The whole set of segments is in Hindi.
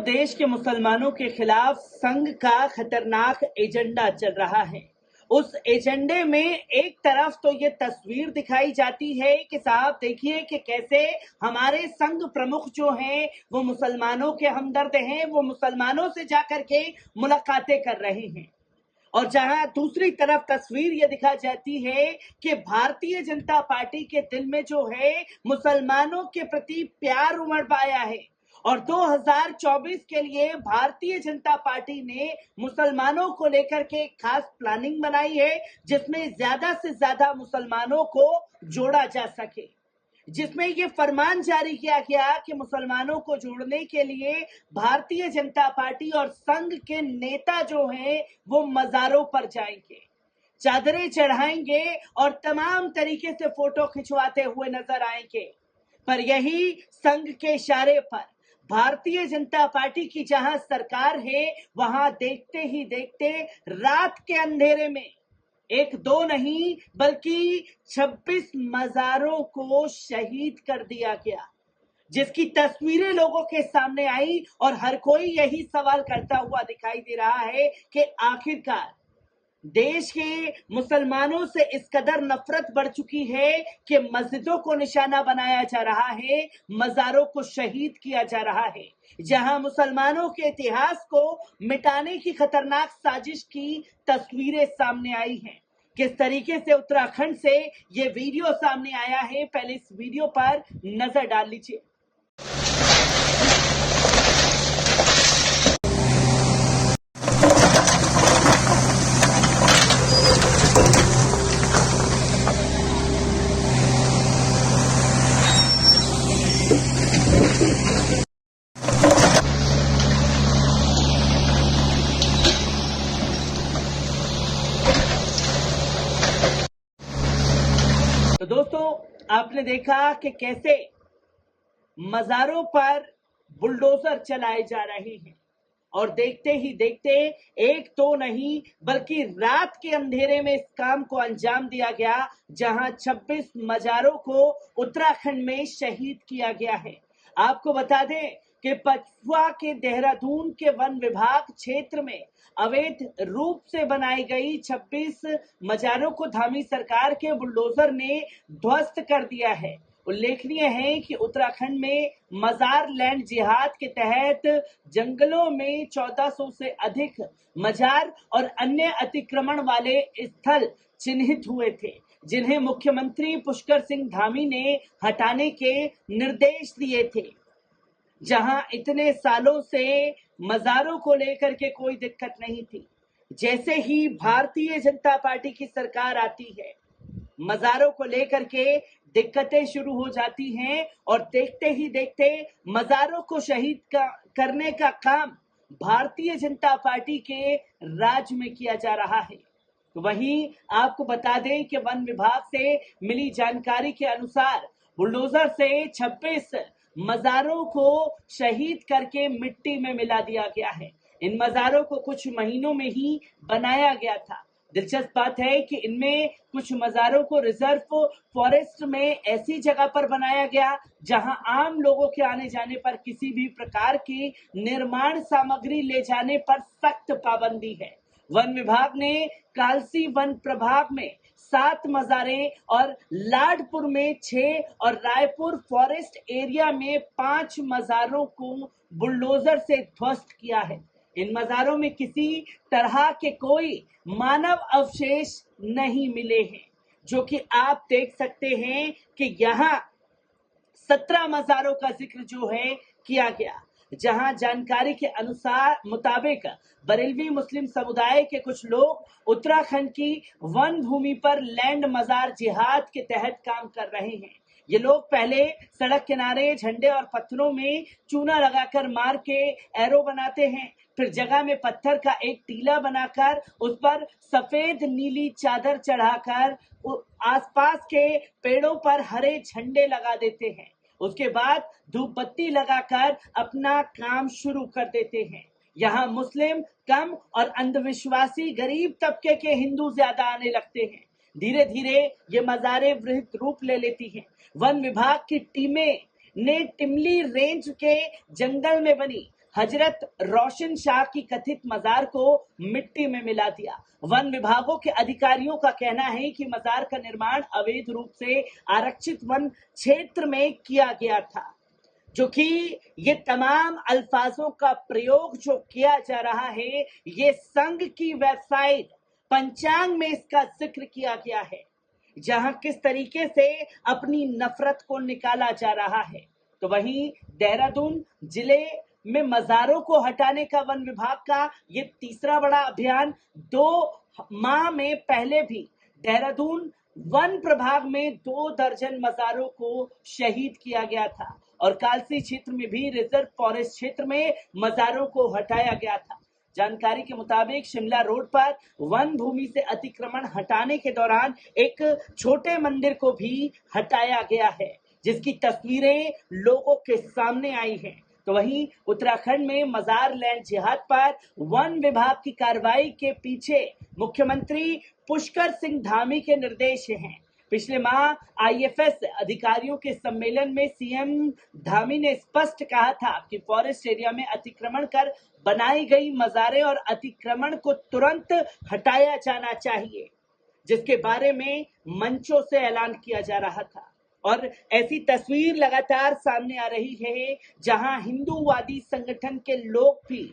देश के मुसलमानों के खिलाफ संघ का खतरनाक एजेंडा चल रहा है। उस एजेंडे में एक तरफ तो ये तस्वीर दिखाई जाती है कि साहब देखिए कि कैसे हमारे संघ प्रमुख जो हैं वो मुसलमानों के हमदर्द हैं, वो मुसलमानों से जाकर के मुलाकातें कर रहे हैं। और जहां दूसरी तरफ तस्वीर ये दिखा जाती है कि भारतीय जनता पार्टी के दिल में जो है मुसलमानों के प्रति प्यार उमड़ पाया है और 2024 के लिए भारतीय जनता पार्टी ने मुसलमानों को लेकर के एक खास प्लानिंग बनाई है जिसमें ज्यादा से ज्यादा मुसलमानों को जोड़ा जा सके, जिसमें ये फरमान जारी किया गया कि मुसलमानों को जोड़ने के लिए भारतीय जनता पार्टी और संघ के नेता जो हैं वो मजारों पर जाएंगे, चादरें चढ़ाएंगे और तमाम तरीके से फोटो खिंचवाते हुए नजर आएंगे। पर यही संघ के इशारे पर भारतीय जनता पार्टी की जहां सरकार है वहां देखते ही देखते रात के अंधेरे में एक दो नहीं बल्कि 26 मजारों को शहीद कर दिया गया, जिसकी तस्वीरें लोगों के सामने आई और हर कोई यही सवाल करता हुआ दिखाई दे रहा है कि आखिरकार देश के मुसलमानों से इस कदर नफरत बढ़ चुकी है कि मस्जिदों को निशाना बनाया जा रहा है, मजारों को शहीद किया जा रहा है, जहां मुसलमानों के इतिहास को मिटाने की खतरनाक साजिश की तस्वीरें सामने आई हैं। किस तरीके से उत्तराखंड से ये वीडियो सामने आया है, पहले इस वीडियो पर नजर डाल लीजिए। तो दोस्तों, आपने देखा कि कैसे मजारों पर बुलडोजर चलाए जा रहे हैं और देखते ही देखते एक तो नहीं बल्कि रात के अंधेरे में इस काम को अंजाम दिया गया, जहां 26 मजारों को उत्तराखंड में शहीद किया गया है। आपको बता दें कि पचवा के देहरादून के वन विभाग क्षेत्र में अवैध रूप से बनाई गई 26 मजारों को धामी सरकार के बुलडोजर ने ध्वस्त कर दिया है। उल्लेखनीय है कि उत्तराखंड में मजार लैंड जिहाद के तहत जंगलों में 1400 से अधिक मजार और अन्य अतिक्रमण वाले स्थल चिन्हित हुए थे, जिन्हें मुख्यमंत्री पुष्कर सिंह धामी ने हटाने के निर्देश दिए थे। जहां इतने सालों से मजारों को लेकर के कोई दिक्कत नहीं थी, जैसे ही भारतीय जनता पार्टी की सरकार आती है मजारों को लेकर के दिक्कतें शुरू हो जाती हैं और देखते ही देखते मजारों को शहीद करने का काम भारतीय जनता पार्टी के राज में किया जा रहा है। वहीं आपको बता दें कि वन विभाग से मिली जानकारी के अनुसार बुलडोजर से 26 मजारों को शहीद करके मिट्टी में मिला दिया गया है। इन मजारों को कुछ महीनों में ही बनाया गया था। दिलचस्प बात है कि इनमें कुछ मजारों को रिजर्व फॉरेस्ट में ऐसी जगह पर बनाया गया जहां आम लोगों के आने जाने पर किसी भी प्रकार की निर्माण सामग्री ले जाने पर सख्त पाबंदी है। वन विभाग ने कालसी वन प्रभाग में 7 मजारें और लाडपुर में 6 और रायपुर फॉरेस्ट एरिया में 5 मजारों को बुलडोजर से ध्वस्त किया है। इन मजारों में किसी तरह के कोई मानव अवशेष नहीं मिले हैं, जो कि आप देख सकते हैं कि यहाँ 17 मजारों का जिक्र जो है किया गया, जहां जानकारी के अनुसार मुताबिक बरेलवी मुस्लिम समुदाय के कुछ लोग उत्तराखंड की वन भूमि पर लैंड मजार जिहाद के तहत काम कर रहे हैं। ये लोग पहले सड़क किनारे झंडे और पत्थरों में चूना लगाकर मार के एरो बनाते हैं, फिर जगह में पत्थर का एक टीला बनाकर उस पर सफेद नीली चादर चढ़ाकर आसपास के पेड़ों पर हरे झंडे लगा देते हैं। उसके बाद धूप बत्ती लगाकर अपना काम शुरू कर देते हैं। यहाँ मुस्लिम कम और अंधविश्वासी गरीब तबके के हिंदू ज्यादा आने लगते हैं। धीरे धीरे ये मजारें वृहद रूप ले लेती हैं। वन विभाग की टीमें ने टिमली रेंज के जंगल में बनी हजरत रोशन शाह की कथित मजार को मिट्टी में मिला दिया। वन विभागों के अधिकारियों का कहना है कि मजार का निर्माण अवैध रूप से आरक्षित वन क्षेत्र में किया गया था, जो कि ये तमाम अल्फाजों का प्रयोग जो किया जा रहा है, ये संघ की वेबसाइट पंचांग में इसका जिक्र किया गया है, जहां किस तरीके से अपनी नफरत को निकाला जा रहा है। तो वहीं देहरादून जिले में मजारों को हटाने का वन विभाग का ये तीसरा बड़ा अभियान। 2 माह में पहले भी देहरादून वन प्रभाग में 2 दर्जन मजारों को शहीद किया गया था और कालसी क्षेत्र में भी रिजर्व फॉरेस्ट क्षेत्र में मजारों को हटाया गया था। जानकारी के मुताबिक शिमला रोड पर वन भूमि से अतिक्रमण हटाने के दौरान एक छोटे मंदिर को भी हटाया गया है, जिसकी तस्वीरें लोगों के सामने आई हैं। तो वहीं उत्तराखंड में मजार लैंड जिहाद पर वन विभाग की कार्रवाई के पीछे मुख्यमंत्री पुष्कर सिंह धामी के निर्देश हैं। पिछले माह आईएफएस अधिकारियों के सम्मेलन में सीएम धामी ने स्पष्ट कहा था कि फॉरेस्ट एरिया में अतिक्रमण कर बनाई गई मजारें और अतिक्रमण को तुरंत हटाया जाना चाहिए, जिसके बारे में मंचों से ऐलान किया जा रहा था। और ऐसी तस्वीर लगातार सामने आ रही है, जहां हिंदूवादी संगठन के लोग भी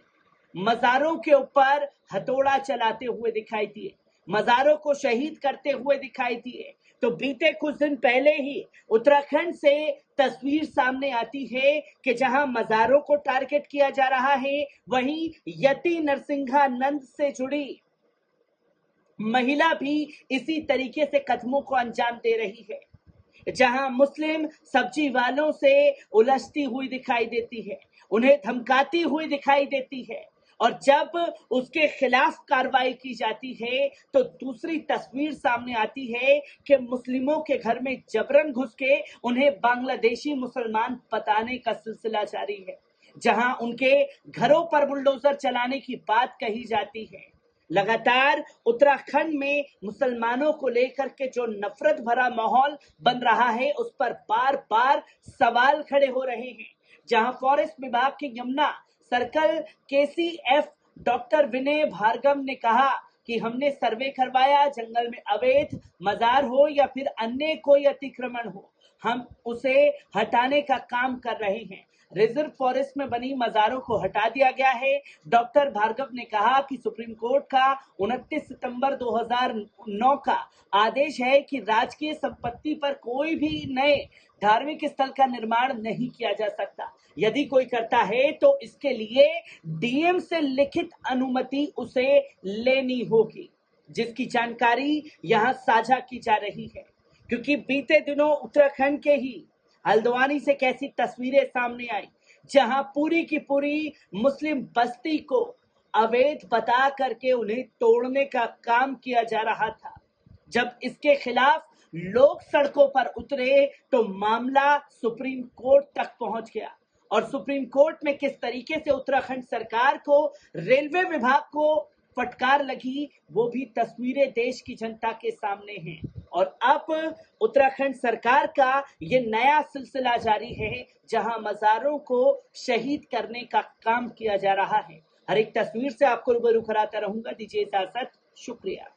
मजारों के ऊपर हथौड़ा चलाते हुए दिखाई दिए, मजारों को शहीद करते हुए दिखाई दिए। तो बीते कुछ दिन पहले ही उत्तराखंड से तस्वीर सामने आती है कि जहां मजारों को टारगेट किया जा रहा है, वहीं यति नरसिंहानंद से जुड़ी महिला भी इसी तरीके से कदमों को अंजाम दे रही है, जहां मुस्लिम सब्जी वालों से उलझती हुई दिखाई देती है, उन्हें धमकाती हुई दिखाई देती है, और जब उसके खिलाफ कार्रवाई की जाती है तो दूसरी तस्वीर सामने आती है कि मुस्लिमों के घर में जबरन घुस के उन्हें बांग्लादेशी मुसलमान बताने का सिलसिला जारी है, जहां उनके घरों पर बुलडोजर चलाने की बात कही जाती है। लगातार उत्तराखंड में मुसलमानों को लेकर के जो नफरत भरा माहौल बन रहा है, उस पर बार बार सवाल खड़े हो रहे हैं, जहां फॉरेस्ट विभाग के यमुना सर्कल केसीएफ डॉक्टर विनय भार्गव ने कहा कि हमने सर्वे करवाया, जंगल में अवैध मजार हो या फिर अन्य कोई अतिक्रमण हो, हम उसे हटाने का काम कर रहे हैं। रिजर्व फॉरेस्ट में बनी मजारों को हटा दिया गया है। डॉक्टर भार्गव ने कहा कि सुप्रीम कोर्ट का 29 सितंबर 2009 का आदेश है कि राजकीय संपत्ति पर कोई भी नए धार्मिक स्थल का निर्माण नहीं किया जा सकता। यदि कोई करता है तो इसके लिए डीएम से लिखित अनुमति उसे लेनी होगी, जिसकी जानकारी यहां साझा की जा रही है। क्योंकि बीते दिनों उत्तराखंड के ही हल्द्वानी से कैसी तस्वीरें सामने आई, जहां पूरी की पूरी मुस्लिम बस्ती को अवैध बता करके उन्हें तोड़ने का काम किया जा रहा था। जब इसके खिलाफ लोग सड़कों पर उतरे तो मामला सुप्रीम कोर्ट तक पहुंच गया, और सुप्रीम कोर्ट में किस तरीके से उत्तराखंड सरकार को, रेलवे विभाग को फटकार लगी, वो भी तस्वीरें देश की जनता के सामने हैं। और अब उत्तराखंड सरकार का ये नया सिलसिला जारी है, जहां मजारों को शहीद करने का काम किया जा रहा है। हर एक तस्वीर से आपको रूबरू कराता रहूंगा। दीजिए इजाजत, शुक्रिया।